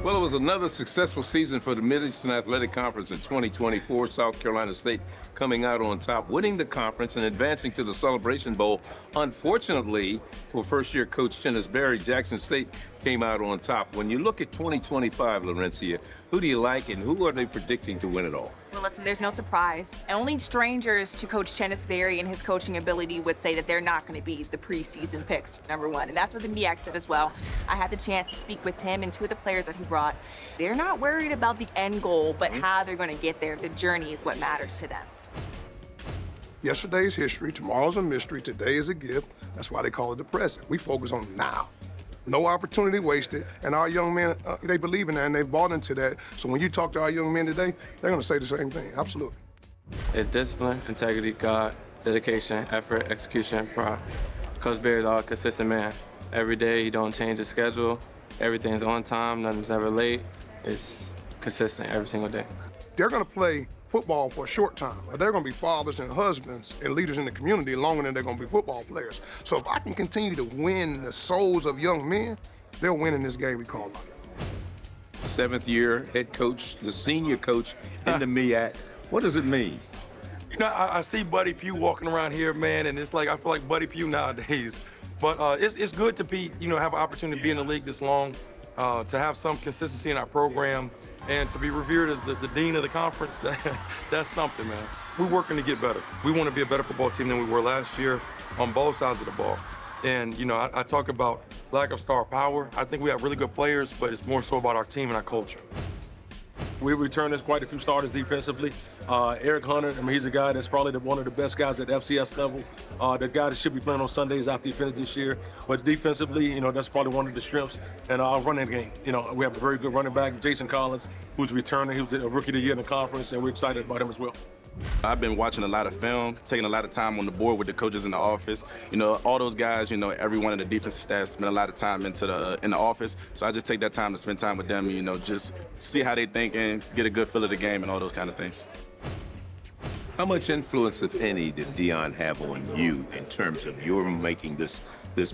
Well, it was another successful season for the Mid-Eastern Athletic Conference in 2024. South Carolina State coming out on top, winning the conference and advancing to the Celebration Bowl. Unfortunately, for first-year coach Chennis Berry, Jackson State came out on top. When you look at 2025, Laurencia, who do you like and who are they predicting to win it all? Well, listen, there's no surprise. Only strangers to Coach Chennis Berry and his coaching ability would say that they're not going to be the preseason picks, number one. And that's what the MEAC said as well. I had the chance to speak with him and two of the players that he brought. They're not worried about the end goal, but how they're going to get there. The journey is what matters to them. Yesterday's history, tomorrow's a mystery, today is a gift. That's why they call it the present. We focus on now. No opportunity wasted, and our young men, they believe in that, and they've bought into that. So when you talk to our young men today, they're gonna say the same thing, absolutely. It's discipline, integrity, God, dedication, effort, execution, pride. Coach Berry's all consistent man. Every day, he don't change his schedule. Everything's on time, nothing's ever late. It's consistent every single day. They're gonna play football for a short time, but they're gonna be fathers and husbands and leaders in the community longer than they're gonna be football players. So if I can continue to win the souls of young men, they'll win in this game we call life. Seventh-year head coach, the senior coach in the MEAC. What does it mean? You know, I see Buddy Pugh walking around here, man, and it's like I feel like Buddy Pugh nowadays. But it's good to be, have an opportunity to be in the league this long, to have some consistency in our program, and to be revered as the dean of the conference. That's something, man. We're working to get better. We want to be a better football team than we were last year on both sides of the ball. And, I talk about lack of star power. I think we have really good players, but it's more so about our team and our culture. We returned quite a few starters defensively. Eric Hunter, he's a guy that's probably one of the best guys at FCS level. The guy that should be playing on Sundays after he finished this year. But defensively, that's probably one of the strengths. And our running game, we have a very good running back, Jason Collins, who's returning. He was a rookie of the year in the conference, and we're excited about him as well. I've been watching a lot of film, taking a lot of time on the board with the coaches in the office. All those guys, every one of the defensive staff spend a lot of time in the office. So I just take that time to spend time with them, just see how they think and get a good feel of the game and all those kind of things. How much influence, if any, did Deion have on you in terms of your making this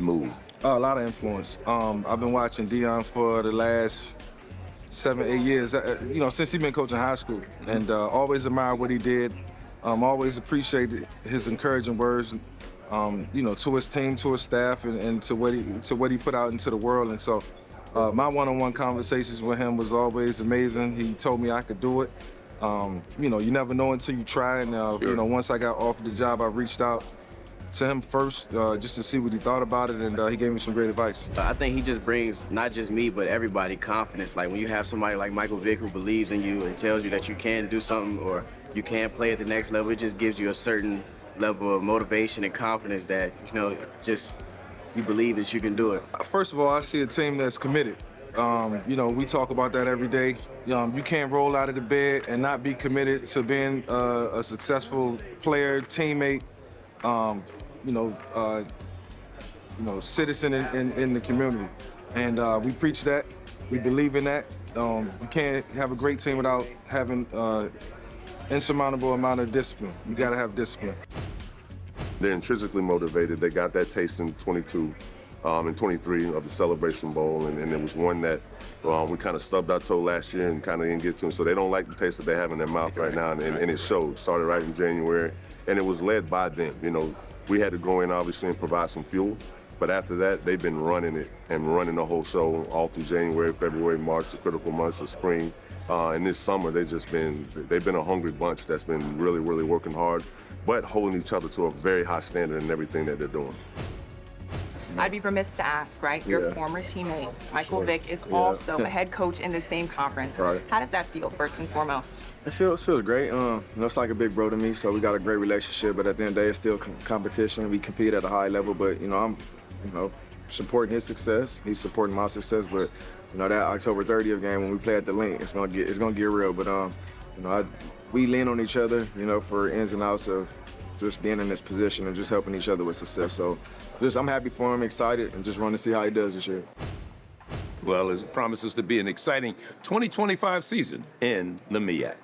move? A lot of influence. I've been watching Deion for the last 7, 8 years, since he's been coaching high school, and always admired what he did. Always appreciated his encouraging words, to his team, to his staff, and to what he put out into the world. And so my one-on-one conversations with him was always amazing. He told me I could do it. You never know until you try. And, once I got offered the job, I reached out to him first just to see what he thought about it, and he gave me some great advice. I think he just brings, not just me, but everybody confidence. Like when you have somebody like Michael Vick who believes in you and tells you that you can do something or you can play at the next level, it just gives you a certain level of motivation and confidence that, just you believe that you can do it. First of all, I see a team that's committed. We talk about that every day. You can't roll out of the bed and not be committed to being a successful player, teammate, citizen in the community. And we preach that. We believe in that. You can't have a great team without having insurmountable amount of discipline. You got to have discipline. They're intrinsically motivated. They got that taste in 22 and 23 of the Celebration Bowl, and it was one that we kind of stubbed our toe last year and kind of didn't get to. So they don't like the taste that they have in their mouth right now, and it showed. Started right in January, and it was led by them. We had to go in, obviously, and provide some fuel. But after that, they've been running it and running the whole show all through January, February, March, the critical months of spring. And this summer, they've been a hungry bunch that's been really, really working hard, but holding each other to a very high standard in everything that they're doing. I'd be remiss to ask, right? Your former teammate, Michael Vick, is also a head coach in the same conference. Right. How does that feel, first and foremost? It feels great. It's like a big bro to me, so we got a great relationship, but at the end of the day, it's still competition. We compete at a high level, but, I'm, supporting his success. He's supporting my success, but, that October 30th game when we play at the Link, it's gonna get real. But, we lean on each other, for ins and outs of just being in this position and just helping each other with success. So I'm happy for him, excited, and just want to see how he does this year. Well, it promises to be an exciting 2025 season in the MEAC.